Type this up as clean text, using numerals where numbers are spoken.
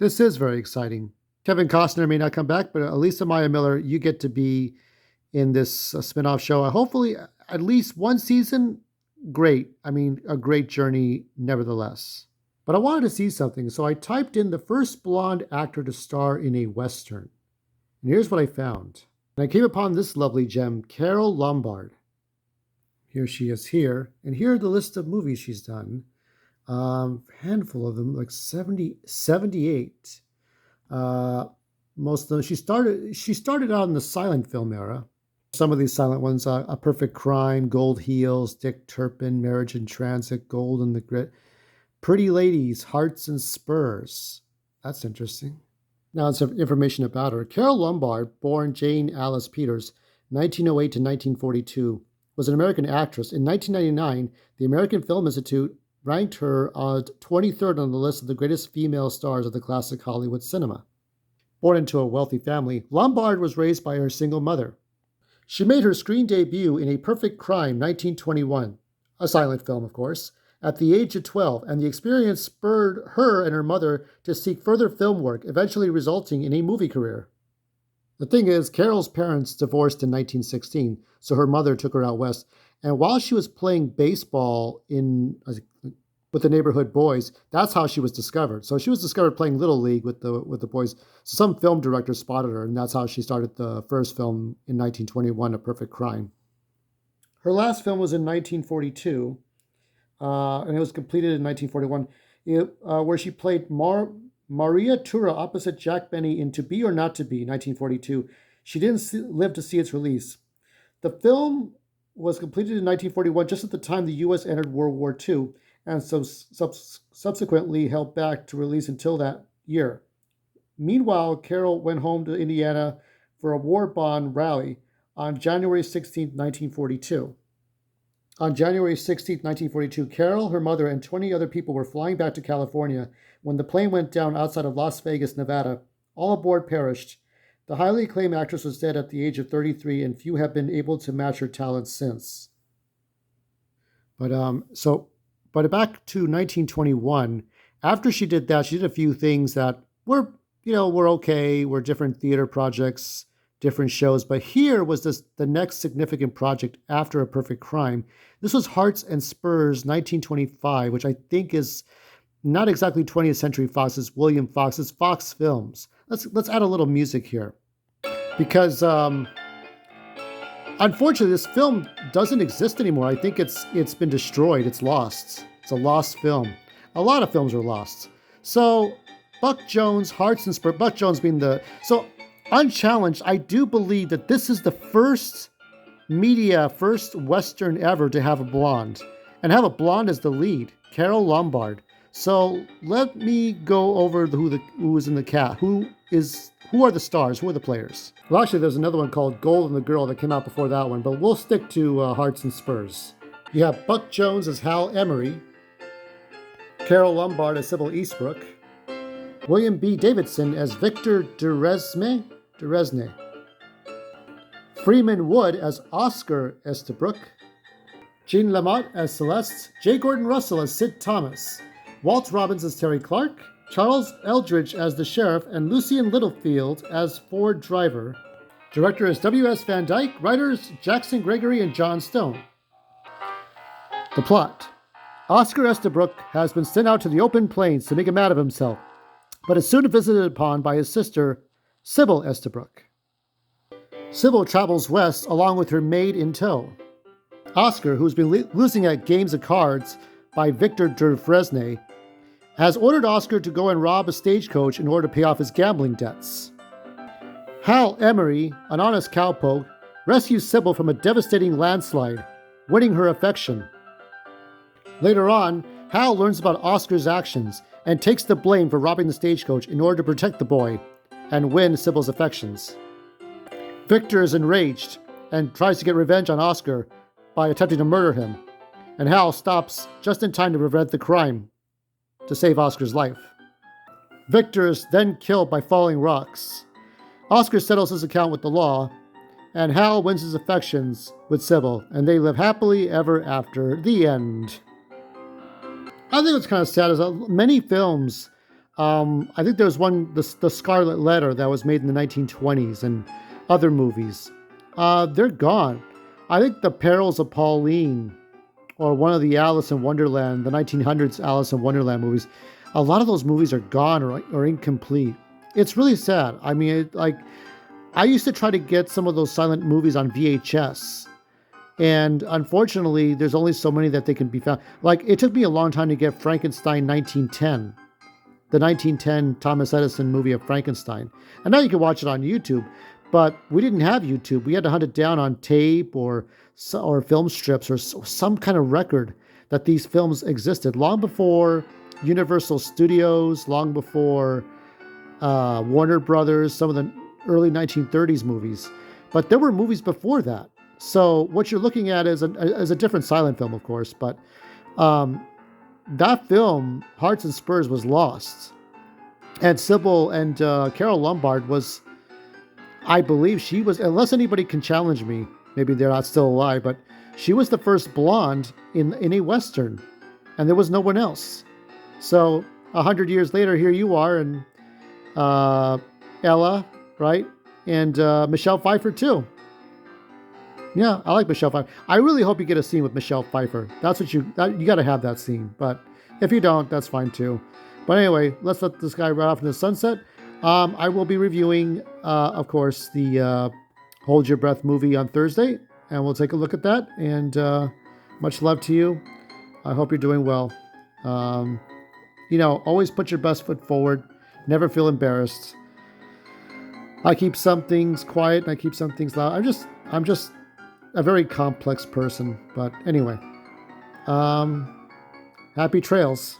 This is very exciting. Kevin Costner may not come back, but Lisa Maya Miller, you get to be in this spin-off show. Hopefully, at least one season. Great. I mean, a great journey, nevertheless. But I wanted to see something, so I typed in the first blonde actor to star in a Western. And here's what I found. And I came upon this lovely gem, Carole Lombard. Here she is here. And here are the list of movies she's done. Handful of them, like 70, 78. Most of them, she started out in the silent film era. Some of these silent ones, A Perfect Crime, Gold Heels, Dick Turpin, Marriage in Transit, Gold in the Grit, Pretty Ladies, Hearts and Spurs. That's interesting. Now, some information about her. Carole Lombard, born Jane Alice Peters, 1908 to 1942, was an American actress. In 1999, the American Film Institute ranked her 23rd on the list of the greatest female stars of the classic Hollywood cinema. Born into a wealthy family, Lombard was raised by her single mother. She made her screen debut in A Perfect Crime, 1921, a silent film, of course, at the age of 12, and the experience spurred her and her mother to seek further film work, eventually resulting in a movie career. The thing is, Carole's parents divorced in 1916, so her mother took her out west, and while she was playing baseball with the neighborhood boys, that's how she was discovered. So she was discovered playing Little League with the boys. So some film director spotted her, and that's how she started the first film in 1921, A Perfect Crime. Her last film was in 1942, and it was completed in 1941, where she played Maria Tura opposite Jack Benny in To Be or Not to Be, 1942. She didn't live to see its release. The film was completed in 1941, just at the time the U.S. entered World War II, and so subsequently held back to release until that year. Meanwhile, Carole went home to Indiana for a war bond rally on January 16, 1942. On January 16, 1942, Carole, her mother, and 20 other people were flying back to California when the plane went down outside of Las Vegas, Nevada. All aboard perished. The highly acclaimed actress was dead at the age of 33, and few have been able to match her talents since. But back to 1921, after she did that, she did a few things that were okay, were different theater projects, different shows. But here was the next significant project after A Perfect Crime. This was Hearts and Spurs, 1925, which I think is not exactly 20th Century Fox's William Fox's Fox Films. Let's add a little music here, because unfortunately this film doesn't exist anymore. I think it's been destroyed. It's lost. It's a lost film. A lot of films are lost. So Buck Jones, Hearts and Spurs. Buck Jones being unchallenged, I do believe that this is the first Western ever to have a blonde, and have a blonde as the lead, Carole Lombard. So let me go over who is in the cast. Who are the stars? Who are the players? Well, actually, there's another one called Gold and the Girl that came out before that one, but we'll stick to Hearts and Spurs. You have Buck Jones as Hal Emery, Carole Lombard as Sybil Eastbrook, William B. Davidson as Victor Duresne, Freeman Wood as Oscar Estabrook, Jean Lamotte as Celeste, J. Gordon Russell as Sid Thomas, Walt Robbins as Terry Clark, Charles Eldridge as the sheriff, and Lucien Littlefield as Ford Driver. Director is W.S. Van Dyke. Writers Jackson Gregory and John Stone. The plot. Oscar Estabrook has been sent out to the open plains to make a man of himself, but is soon visited upon by his sister, Sybil Estabrook. Sybil travels west along with her maid in tow. Oscar, who's been losing at games of cards by Victor Dufresne, has ordered Oscar to go and rob a stagecoach in order to pay off his gambling debts. Hal Emery, an honest cowpoke, rescues Sybil from a devastating landslide, winning her affection. Later on, Hal learns about Oscar's actions and takes the blame for robbing the stagecoach in order to protect the boy and win Sybil's affections. Victor is enraged and tries to get revenge on Oscar by attempting to murder him, and Hal stops just in time to prevent the crime to save Oscar's life. Victor is then killed by falling rocks. Oscar settles his account with the law, and Hal wins his affections with Sybil, and they live happily ever after. The end. I think what's kind of sad is that many films I think there's one, the Scarlet Letter, that was made in the 1920s, and other movies. They're gone. I think The Perils of Pauline, or one of the Alice in Wonderland, the 1900s Alice in Wonderland movies. A lot of those movies are gone, or incomplete. It's really sad. I mean, like, I used to try to get some of those silent movies on VHS. And unfortunately, there's only so many that they can be found. Like, it took me a long time to get Frankenstein 1910, the 1910 Thomas Edison movie of Frankenstein. And now you can watch it on YouTube, but we didn't have YouTube. We had to hunt it down on tape, or film strips, or some kind of record that these films existed long before Universal Studios, long before Warner Brothers, some of the early 1930s movies. But there were movies before that. So what you're looking at is a different silent film, of course, but um, that film, Hearts and Spurs, was lost. And Sybil and Carol Lombard was, I believe she was, unless anybody can challenge me, maybe they're not still alive, but she was the first blonde in a Western, and there was no one else. So 100 years later, here you are, and Ella, right? And Michelle Pfeiffer too. Yeah, I like Michelle Pfeiffer. I really hope you get a scene with Michelle Pfeiffer. That's what you got to have that scene. But if you don't, that's fine too. But anyway, let's let this guy ride off in the sunset. I will be reviewing, of course, the Hold Your Breath movie on Thursday, and we'll take a look at that. And much love to you. I hope you're doing well. Always put your best foot forward. Never feel embarrassed. I keep some things quiet and I keep some things loud. I'm just a very complex person. But anyway, happy trails.